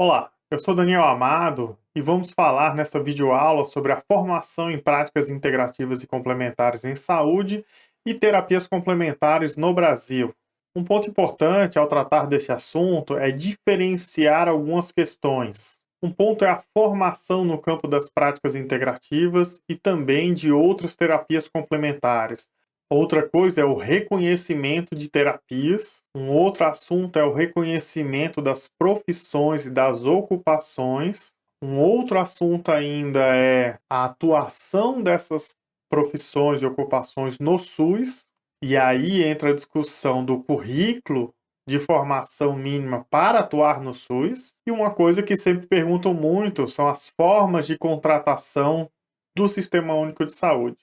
Olá, eu sou Daniel Amado e vamos falar nessa videoaula sobre a formação em práticas integrativas e complementares em saúde e terapias complementares no Brasil. Um ponto importante ao tratar deste assunto é diferenciar algumas questões. Um ponto é a formação no campo das práticas integrativas e também de outras terapias complementares. Outra coisa é o reconhecimento de terapias. Um outro assunto é o reconhecimento das profissões e das ocupações. Um outro assunto ainda é a atuação dessas profissões e ocupações no SUS. E aí entra a discussão do currículo de formação mínima para atuar no SUS. E uma coisa que sempre perguntam muito são as formas de contratação do Sistema Único de Saúde.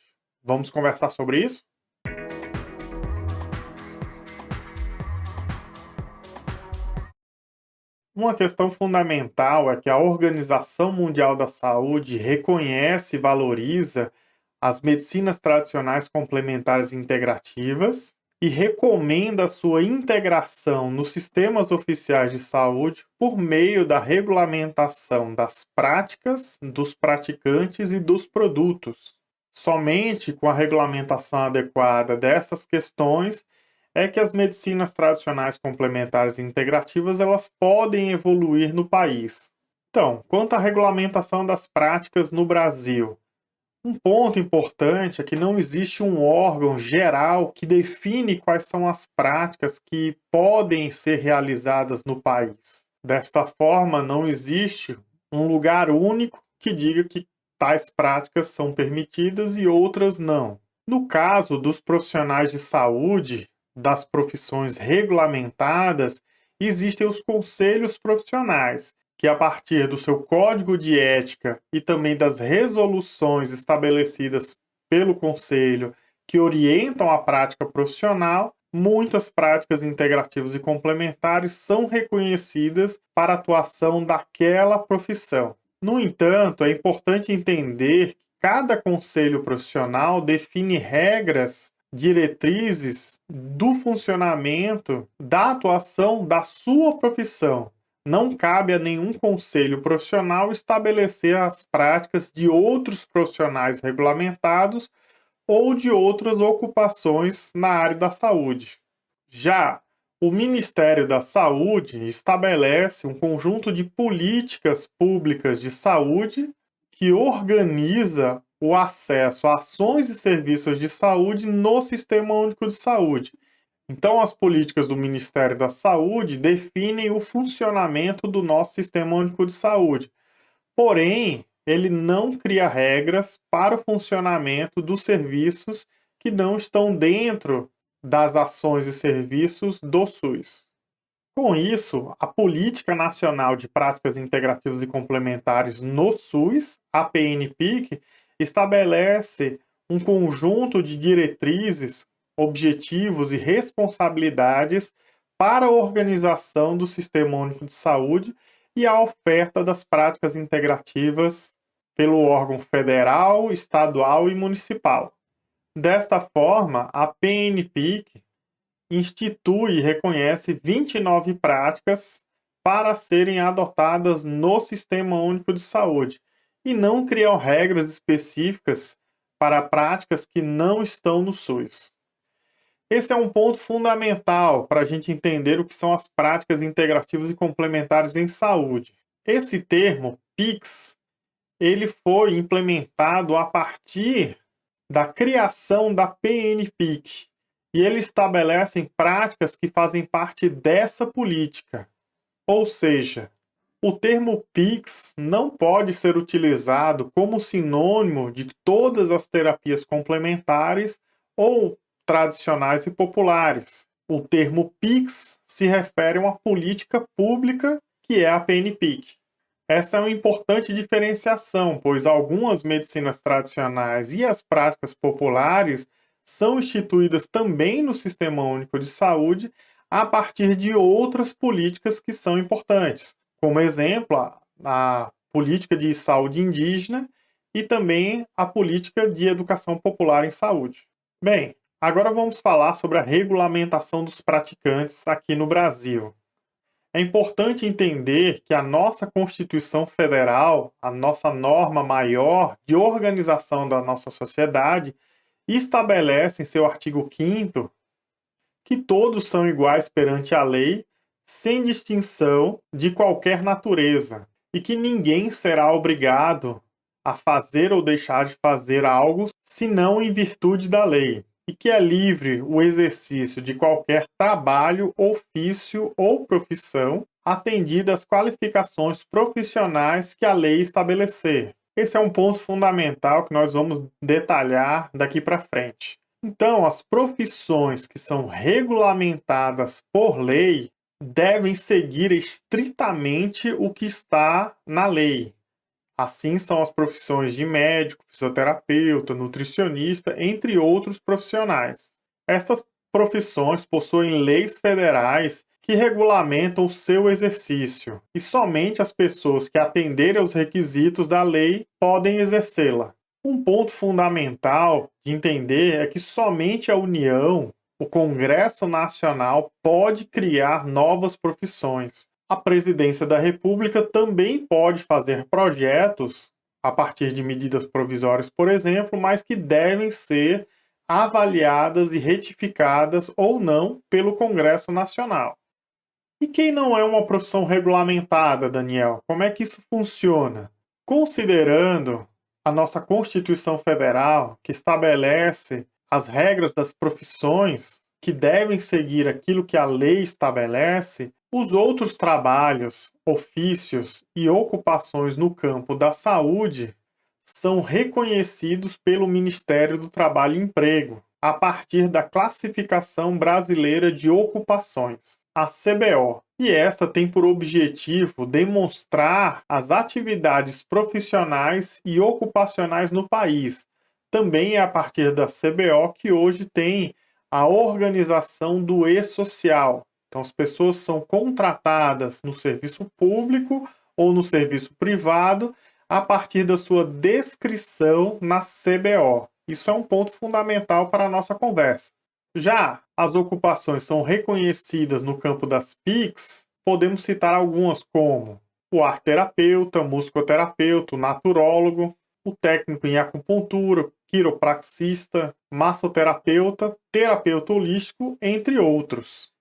Vamos conversar sobre isso? Uma questão fundamental é que a Organização Mundial da Saúde reconhece e valoriza as medicinas tradicionais complementares integrativas e recomenda a sua integração nos sistemas oficiais de saúde por meio da regulamentação das práticas, dos praticantes e dos produtos. Somente com a regulamentação adequada dessas questões é que as medicinas tradicionais complementares e integrativas elas podem evoluir no país. Então, quanto à regulamentação das práticas no Brasil, um ponto importante é que não existe um órgão geral que define quais são as práticas que podem ser realizadas no país. Desta forma, não existe um lugar único que diga que tais práticas são permitidas e outras não. No caso dos profissionais de saúde, das profissões regulamentadas, existem os conselhos profissionais, que a partir do seu código de ética e também das resoluções estabelecidas pelo conselho que orientam a prática profissional, muitas práticas integrativas e complementares são reconhecidas para a atuação daquela profissão. No entanto, é importante entender que cada conselho profissional define regras, diretrizes do funcionamento, da atuação da sua profissão. Não cabe a nenhum conselho profissional estabelecer as práticas de outros profissionais regulamentados ou de outras ocupações na área da saúde. Já o Ministério da Saúde estabelece um conjunto de políticas públicas de saúde que organiza o acesso a ações e serviços de saúde no Sistema Único de Saúde. Então, as políticas do Ministério da Saúde definem o funcionamento do nosso Sistema Único de Saúde. Porém, ele não cria regras para o funcionamento dos serviços que não estão dentro das ações e serviços do SUS. Com isso, a Política Nacional de Práticas Integrativas e Complementares no SUS, a PNPIC, estabelece um conjunto de diretrizes, objetivos e responsabilidades para a organização do Sistema Único de Saúde e a oferta das práticas integrativas pelo órgão federal, estadual e municipal. Desta forma, a PNPIC institui e reconhece 29 práticas para serem adotadas no Sistema Único de Saúde e não criam regras específicas para práticas que não estão no SUS. Esse é um ponto fundamental para a gente entender o que são as práticas integrativas e complementares em saúde. Esse termo, PICS, ele foi implementado a partir da criação da PNPIC, e ele estabelece práticas que fazem parte dessa política. Ou seja, o termo PICS não pode ser utilizado como sinônimo de todas as terapias complementares ou tradicionais e populares. O termo PICS se refere a uma política pública que é a PNPIC. Essa é uma importante diferenciação, pois algumas medicinas tradicionais e as práticas populares são instituídas também no Sistema Único de Saúde a partir de outras políticas que são importantes, como exemplo, a política de saúde indígena e também a política de educação popular em saúde. Bem, agora vamos falar sobre a regulamentação dos praticantes aqui no Brasil. É importante entender que a nossa Constituição Federal, a nossa norma maior de organização da nossa sociedade, estabelece em seu artigo 5º que todos são iguais perante a lei, sem distinção de qualquer natureza, e que ninguém será obrigado a fazer ou deixar de fazer algo senão em virtude da lei, e que é livre o exercício de qualquer trabalho, ofício ou profissão, atendidas as qualificações profissionais que a lei estabelecer. Esse é um ponto fundamental que nós vamos detalhar daqui para frente. Então, as profissões que são regulamentadas por lei devem seguir estritamente o que está na lei. Assim são as profissões de médico, fisioterapeuta, nutricionista, entre outros profissionais. Estas profissões possuem leis federais que regulamentam o seu exercício, e somente as pessoas que atenderem aos requisitos da lei podem exercê-la. Um ponto fundamental de entender é que somente a União, o Congresso Nacional, pode criar novas profissões. A Presidência da República também pode fazer projetos a partir de medidas provisórias, por exemplo, mas que devem ser avaliadas e retificadas ou não pelo Congresso Nacional. E quem não é uma profissão regulamentada, Daniel? Como é que isso funciona? Considerando a nossa Constituição Federal, que estabelece as regras das profissões que devem seguir aquilo que a lei estabelece, os outros trabalhos, ofícios e ocupações no campo da saúde são reconhecidos pelo Ministério do Trabalho e Emprego, a partir da Classificação Brasileira de Ocupações, a CBO. E esta tem por objetivo demonstrar as atividades profissionais e ocupacionais no país. Também é a partir da CBO que hoje tem a organização do e-social. Então, as pessoas são contratadas no serviço público ou no serviço privado a partir da sua descrição na CBO. Isso é um ponto fundamental para a nossa conversa. Já as ocupações são reconhecidas no campo das PICs, podemos citar algumas como o arteterapeuta, musicoterapeuta, o naturólogo, o técnico em acupuntura, quiropraxista, massoterapeuta, terapeuta holístico, entre outros.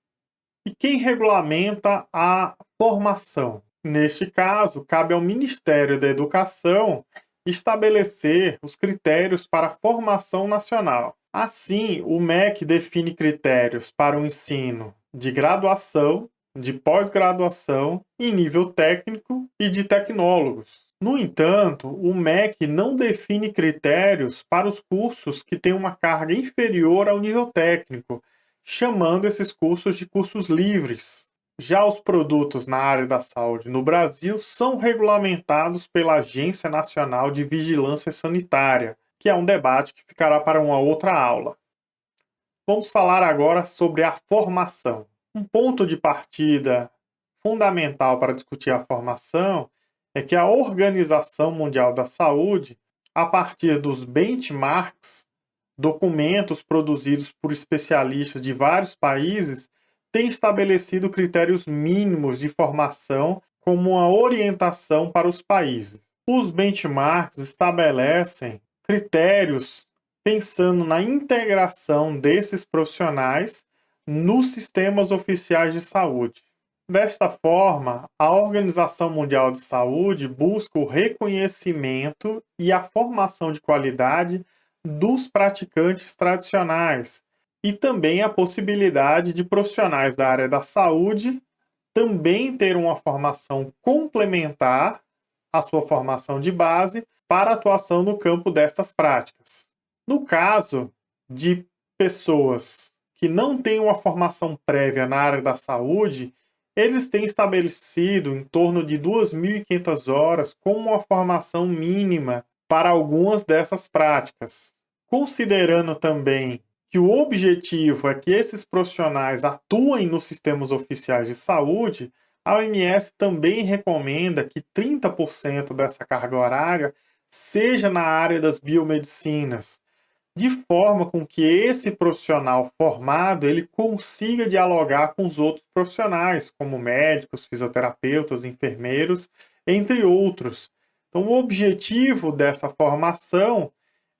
E quem regulamenta a formação? Neste caso, cabe ao Ministério da Educação estabelecer os critérios para a formação nacional. Assim, o MEC define critérios para o ensino de graduação, de pós-graduação, em nível técnico e de tecnólogos. No entanto, o MEC não define critérios para os cursos que têm uma carga inferior ao nível técnico, chamando esses cursos de cursos livres. Já os produtos na área da saúde no Brasil são regulamentados pela Agência Nacional de Vigilância Sanitária, que é um debate que ficará para uma outra aula. Vamos falar agora sobre a formação. Um ponto de partida fundamental para discutir a formação é que a Organização Mundial da Saúde, a partir dos benchmarks, documentos produzidos por especialistas de vários países, tem estabelecido critérios mínimos de formação como uma orientação para os países. Os benchmarks estabelecem critérios pensando na integração desses profissionais nos sistemas oficiais de saúde. Desta forma, a Organização Mundial de Saúde busca o reconhecimento e a formação de qualidade dos praticantes tradicionais, e também a possibilidade de profissionais da área da saúde também ter uma formação complementar à sua formação de base para atuação no campo destas práticas. No caso de pessoas que não têm uma formação prévia na área da saúde, eles têm estabelecido em torno de 2.500 horas como uma formação mínima para algumas dessas práticas. Considerando também que o objetivo é que esses profissionais atuem nos sistemas oficiais de saúde, a OMS também recomenda que 30% dessa carga horária seja na área das biomedicinas, de forma com que esse profissional formado ele consiga dialogar com os outros profissionais, como médicos, fisioterapeutas, enfermeiros, entre outros. Então, o objetivo dessa formação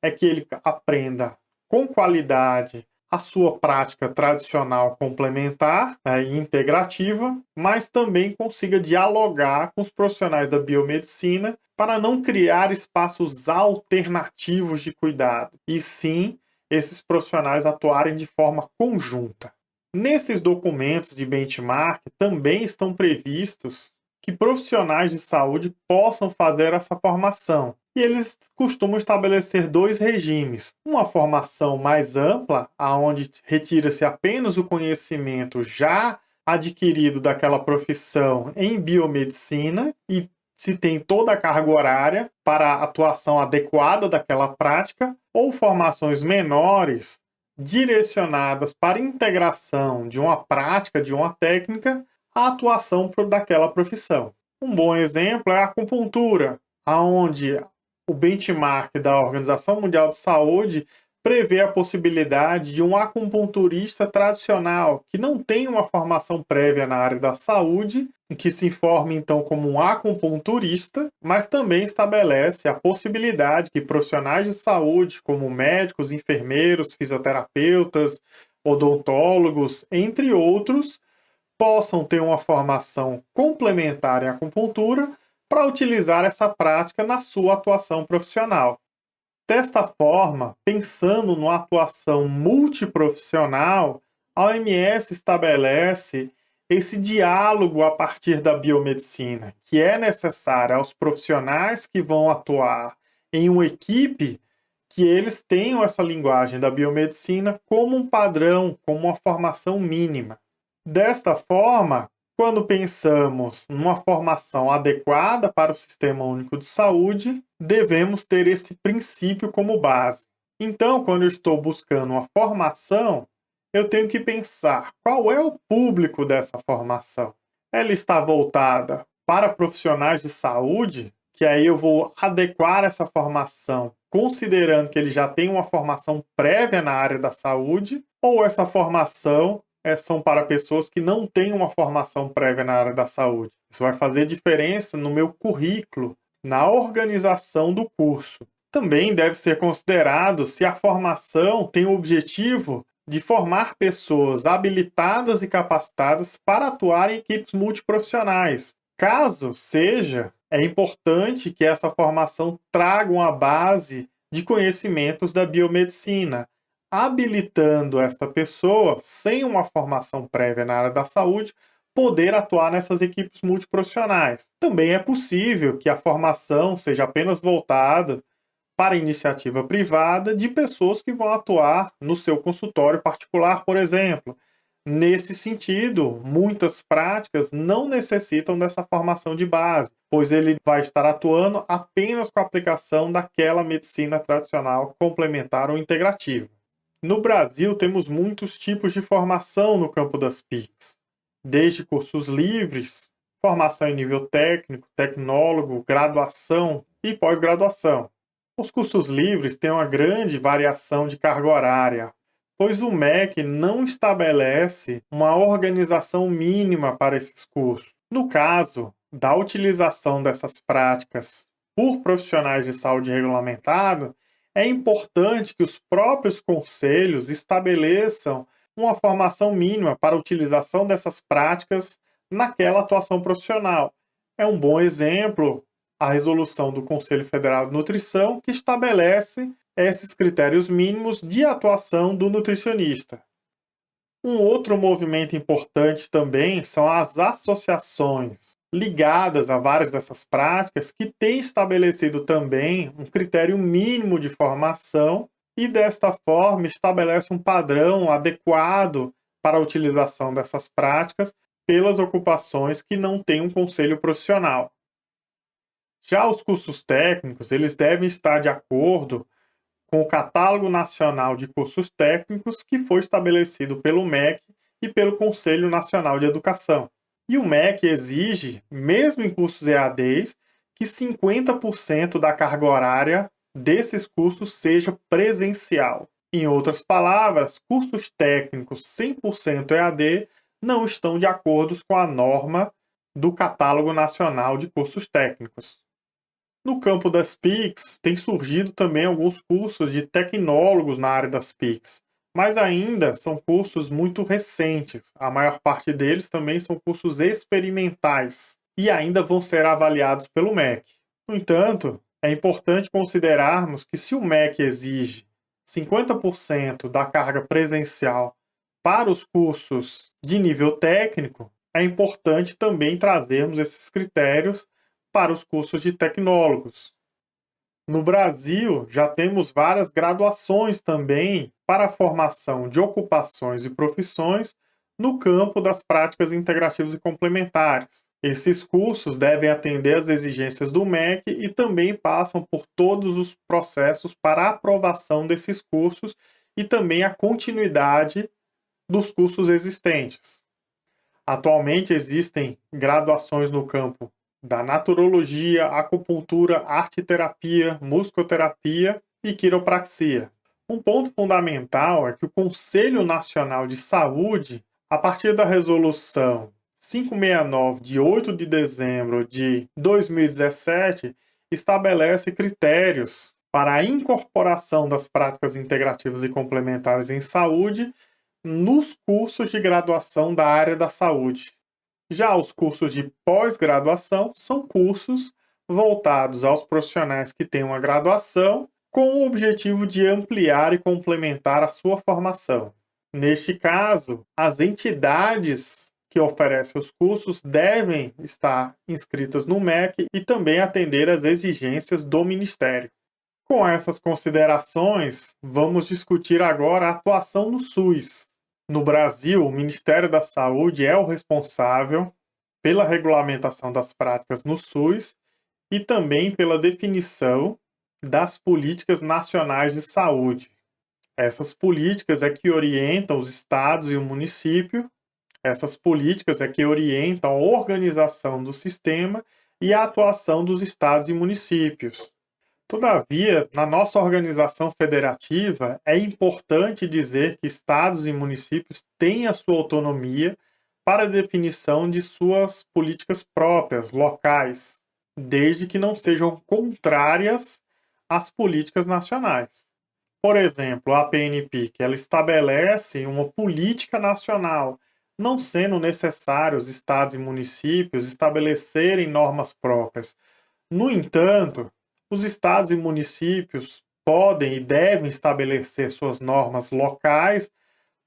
é que ele aprenda com qualidade a sua prática tradicional complementar, e integrativa, mas também consiga dialogar com os profissionais da biomedicina para não criar espaços alternativos de cuidado, e sim esses profissionais atuarem de forma conjunta. Nesses documentos de benchmark também estão previstos que profissionais de saúde possam fazer essa formação. E eles costumam estabelecer dois regimes. Uma formação mais ampla, aonde retira-se apenas o conhecimento já adquirido daquela profissão em biomedicina e se tem toda a carga horária para a atuação adequada daquela prática, ou formações menores direcionadas para a integração de uma prática, de uma técnica, à atuação daquela profissão. Um bom exemplo é a acupuntura, onde o benchmark da Organização Mundial de Saúde prevê a possibilidade de um acupunturista tradicional que não tem uma formação prévia na área da saúde, que se informe então como um acupunturista, mas também estabelece a possibilidade que profissionais de saúde, como médicos, enfermeiros, fisioterapeutas, odontólogos, entre outros, possam ter uma formação complementar em acupuntura para utilizar essa prática na sua atuação profissional. Desta forma, pensando numa atuação multiprofissional, a OMS estabelece esse diálogo a partir da biomedicina, que é necessário aos profissionais que vão atuar em uma equipe, que eles tenham essa linguagem da biomedicina como um padrão, como uma formação mínima. Desta forma, quando pensamos numa formação adequada para o Sistema Único de Saúde, devemos ter esse princípio como base. Então, quando eu estou buscando uma formação, eu tenho que pensar qual é o público dessa formação. Ela está voltada para profissionais de saúde, que aí eu vou adequar essa formação considerando que ele já tem uma formação prévia na área da saúde, ou essa formação são para pessoas que não têm uma formação prévia na área da saúde. Isso vai fazer diferença no meu currículo, na organização do curso. Também deve ser considerado se a formação tem o objetivo de formar pessoas habilitadas e capacitadas para atuar em equipes multiprofissionais. Caso seja, é importante que essa formação traga uma base de conhecimentos da biomedicina, habilitando esta pessoa, sem uma formação prévia na área da saúde, poder atuar nessas equipes multiprofissionais. Também é possível que a formação seja apenas voltada para a iniciativa privada de pessoas que vão atuar no seu consultório particular, por exemplo. Nesse sentido, muitas práticas não necessitam dessa formação de base, pois ele vai estar atuando apenas com a aplicação daquela medicina tradicional complementar ou integrativa. No Brasil, temos muitos tipos de formação no campo das PICs, desde cursos livres, formação em nível técnico, tecnólogo, graduação e pós-graduação. Os cursos livres têm uma grande variação de carga horária, pois o MEC não estabelece uma organização mínima para esses cursos. No caso da utilização dessas práticas por profissionais de saúde regulamentados, é importante que os próprios conselhos estabeleçam uma formação mínima para a utilização dessas práticas naquela atuação profissional. É um bom exemplo a resolução do Conselho Federal de Nutrição, que estabelece esses critérios mínimos de atuação do nutricionista. Um outro movimento importante também são as associações ligadas a várias dessas práticas que têm estabelecido também um critério mínimo de formação e, desta forma, estabelece um padrão adequado para a utilização dessas práticas pelas ocupações que não têm um conselho profissional. Já os cursos técnicos, eles devem estar de acordo com o Catálogo Nacional de Cursos Técnicos que foi estabelecido pelo MEC e pelo Conselho Nacional de Educação. E o MEC exige, mesmo em cursos EADs, que 50% da carga horária desses cursos seja presencial. Em outras palavras, cursos técnicos 100% EAD não estão de acordo com a norma do Catálogo Nacional de Cursos Técnicos. No campo das PICs, tem surgido também alguns cursos de tecnólogos na área das PICs, mas ainda são cursos muito recentes. A maior parte deles também são cursos experimentais e ainda vão ser avaliados pelo MEC. No entanto, é importante considerarmos que se o MEC exige 50% da carga presencial para os cursos de nível técnico, é importante também trazermos esses critérios para os cursos de tecnólogos. No Brasil, já temos várias graduações também para a formação de ocupações e profissões no campo das práticas integrativas e complementares. Esses cursos devem atender às exigências do MEC e também passam por todos os processos para a aprovação desses cursos e também a continuidade dos cursos existentes. Atualmente existem graduações no campo da naturologia, acupuntura, arte-terapia, musicoterapia e quiropraxia. Um ponto fundamental é que o Conselho Nacional de Saúde, a partir da resolução 569 de 8 de dezembro de 2017, estabelece critérios para a incorporação das práticas integrativas e complementares em saúde nos cursos de graduação da área da saúde. Já os cursos de pós-graduação são cursos voltados aos profissionais que têm uma graduação com o objetivo de ampliar e complementar a sua formação. Neste caso, as entidades que oferecem os cursos devem estar inscritas no MEC e também atender às exigências do Ministério. Com essas considerações, vamos discutir agora a atuação no SUS. No Brasil, o Ministério da Saúde é o responsável pela regulamentação das práticas no SUS e também pela definição das políticas nacionais de saúde. Essas políticas é que orientam os estados e o município, essas políticas é que orientam a organização do sistema e a atuação dos estados e municípios. Todavia, na nossa organização federativa, é importante dizer que estados e municípios têm a sua autonomia para a definição de suas políticas próprias, locais, desde que não sejam contrárias às políticas nacionais. Por exemplo, a PNPIC, ela estabelece uma política nacional, não sendo necessário os estados e municípios estabelecerem normas próprias. No entanto, os estados e municípios podem e devem estabelecer suas normas locais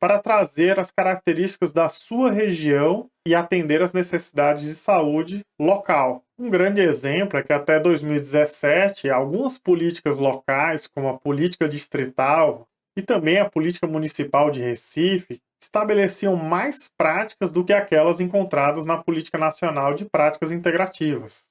para trazer as características da sua região e atender às necessidades de saúde local. Um grande exemplo é que até 2017, algumas políticas locais, como a política distrital e também a política municipal de Recife, estabeleciam mais práticas do que aquelas encontradas na Política Nacional de Práticas Integrativas.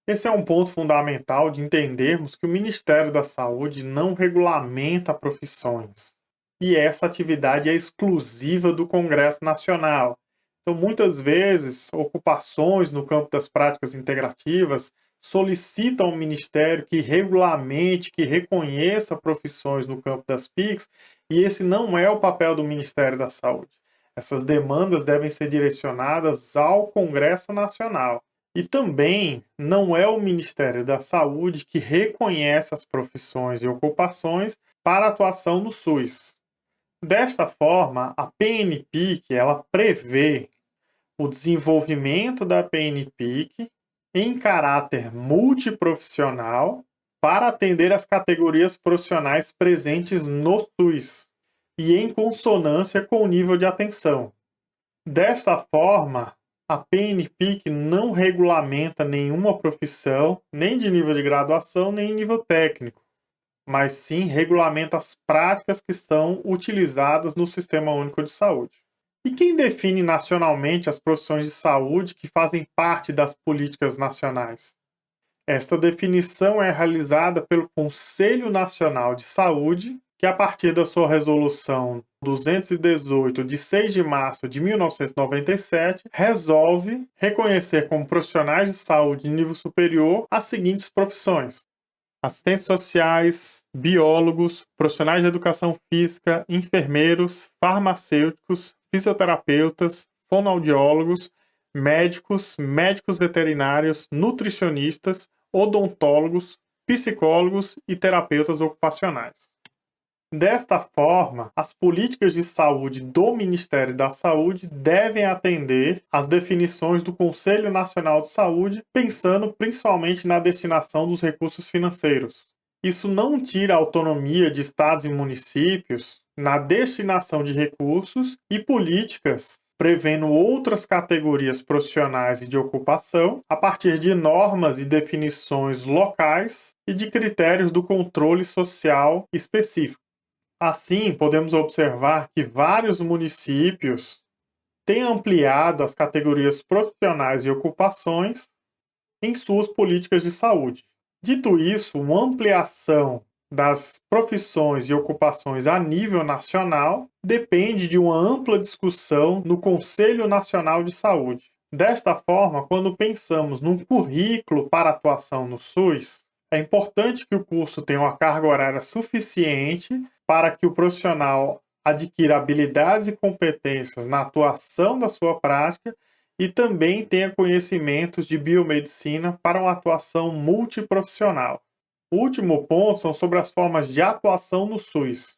Esse é um ponto fundamental de entendermos que o Ministério da Saúde não regulamenta profissões. E essa atividade é exclusiva do Congresso Nacional. Então, muitas vezes, ocupações no campo das práticas integrativas solicitam ao Ministério que regulamente, que reconheça profissões no campo das PICs, e esse não é o papel do Ministério da Saúde. Essas demandas devem ser direcionadas ao Congresso Nacional. E também não é o Ministério da Saúde que reconhece as profissões e ocupações para atuação no SUS. Desta forma, a PNPIC ela prevê o desenvolvimento da PNPIC em caráter multiprofissional para atender as categorias profissionais presentes no SUS e em consonância com o nível de atenção. Desta forma, a PNPIC não regulamenta nenhuma profissão, nem de nível de graduação, nem nível técnico, mas sim regulamenta as práticas que são utilizadas no Sistema Único de Saúde. E quem define nacionalmente as profissões de saúde que fazem parte das políticas nacionais? Esta definição é realizada pelo Conselho Nacional de Saúde, que a partir da sua resolução 218 de 6 de março de 1997, resolve reconhecer como profissionais de saúde de nível superior as seguintes profissões: assistentes sociais, biólogos, profissionais de educação física, enfermeiros, farmacêuticos, fisioterapeutas, fonoaudiólogos, médicos, médicos veterinários, nutricionistas, odontólogos, psicólogos e terapeutas ocupacionais. Desta forma, as políticas de saúde do Ministério da Saúde devem atender às definições do Conselho Nacional de Saúde, pensando principalmente na destinação dos recursos financeiros. Isso não tira a autonomia de estados e municípios na destinação de recursos e políticas, prevendo outras categorias profissionais e de ocupação a partir de normas e definições locais e de critérios do controle social específico. Assim, podemos observar que vários municípios têm ampliado as categorias profissionais e ocupações em suas políticas de saúde. Dito isso, uma ampliação das profissões e ocupações a nível nacional depende de uma ampla discussão no Conselho Nacional de Saúde. Desta forma, quando pensamos num currículo para atuação no SUS, é importante que o curso tenha uma carga horária suficiente para que o profissional adquira habilidades e competências na atuação da sua prática e também tenha conhecimentos de biomedicina para uma atuação multiprofissional. O último ponto são sobre as formas de atuação no SUS.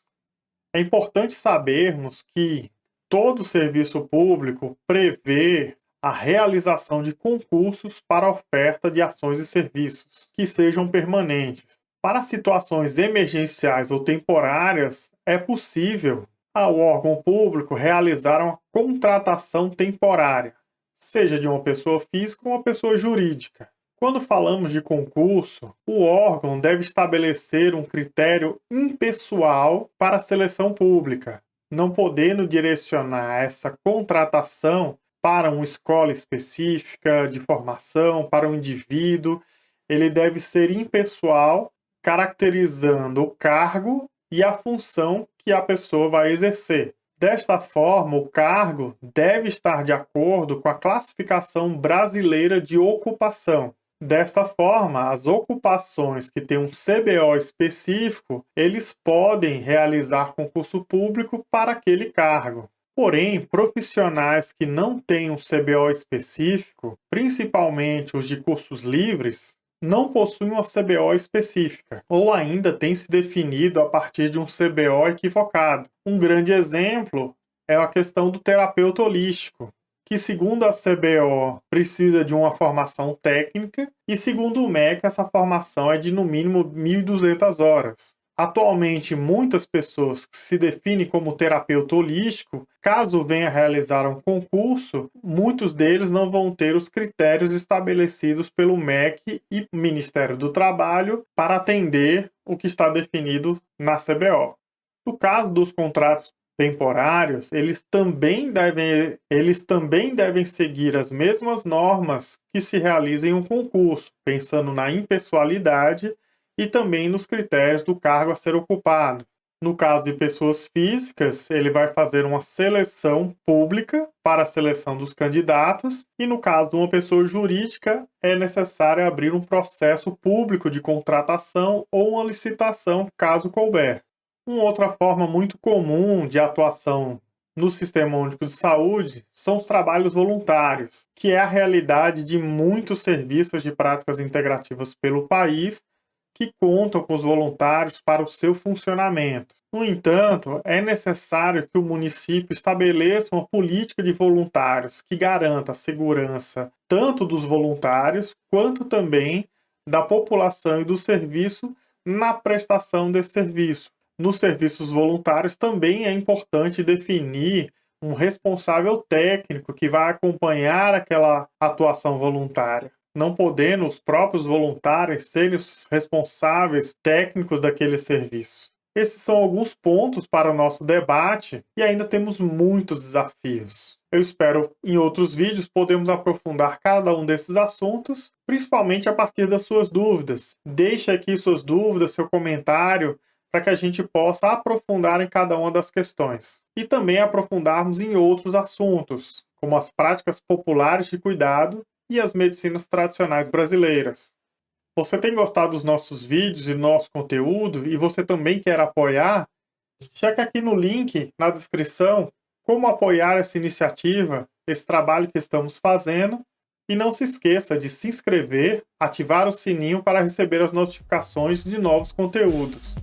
É importante sabermos que todo serviço público prevê a realização de concursos para a oferta de ações e serviços que sejam permanentes. Para situações emergenciais ou temporárias, é possível ao órgão público realizar uma contratação temporária, seja de uma pessoa física ou uma pessoa jurídica. Quando falamos de concurso, o órgão deve estabelecer um critério impessoal para a seleção pública, não podendo direcionar essa contratação para uma escola específica de formação, para um indivíduo. Ele deve ser impessoal, caracterizando o cargo e a função que a pessoa vai exercer. Desta forma, o cargo deve estar de acordo com a classificação brasileira de ocupação. Desta forma, as ocupações que têm um CBO específico, eles podem realizar concurso público para aquele cargo. Porém, profissionais que não têm um CBO específico, principalmente os de cursos livres, não possuem uma CBO específica, ou ainda têm se definido a partir de um CBO equivocado. Um grande exemplo é a questão do terapeuta holístico, que segundo a CBO precisa de uma formação técnica e segundo o MEC essa formação é de no mínimo 1.200 horas. Atualmente, muitas pessoas que se definem como terapeuta holístico, caso venha realizar um concurso, muitos deles não vão ter os critérios estabelecidos pelo MEC e Ministério do Trabalho para atender o que está definido na CBO. No caso dos contratos temporários, eles também devem seguir as mesmas normas que se realizam em um concurso, pensando na impessoalidade e também nos critérios do cargo a ser ocupado. No caso de pessoas físicas, ele vai fazer uma seleção pública para a seleção dos candidatos, e no caso de uma pessoa jurídica, é necessário abrir um processo público de contratação ou uma licitação, caso couber. Uma outra forma muito comum de atuação no Sistema Único de Saúde são os trabalhos voluntários, que é a realidade de muitos serviços de práticas integrativas pelo país, que contam com os voluntários para o seu funcionamento. No entanto, é necessário que o município estabeleça uma política de voluntários que garanta a segurança tanto dos voluntários quanto também da população e do serviço na prestação desse serviço. Nos serviços voluntários também é importante definir um responsável técnico que vai acompanhar aquela atuação voluntária, não podendo os próprios voluntários serem os responsáveis técnicos daquele serviço. Esses são alguns pontos para o nosso debate e ainda temos muitos desafios. Eu espero em outros vídeos podemos aprofundar cada um desses assuntos, principalmente a partir das suas dúvidas. Deixe aqui suas dúvidas, seu comentário, para que a gente possa aprofundar em cada uma das questões. E também aprofundarmos em outros assuntos, como as práticas populares de cuidado e as medicinas tradicionais brasileiras. Você tem gostado dos nossos vídeos e do nosso conteúdo e você também quer apoiar? Checa aqui no link na descrição como apoiar essa iniciativa, esse trabalho que estamos fazendo. E não se esqueça de se inscrever, ativar o sininho para receber as notificações de novos conteúdos.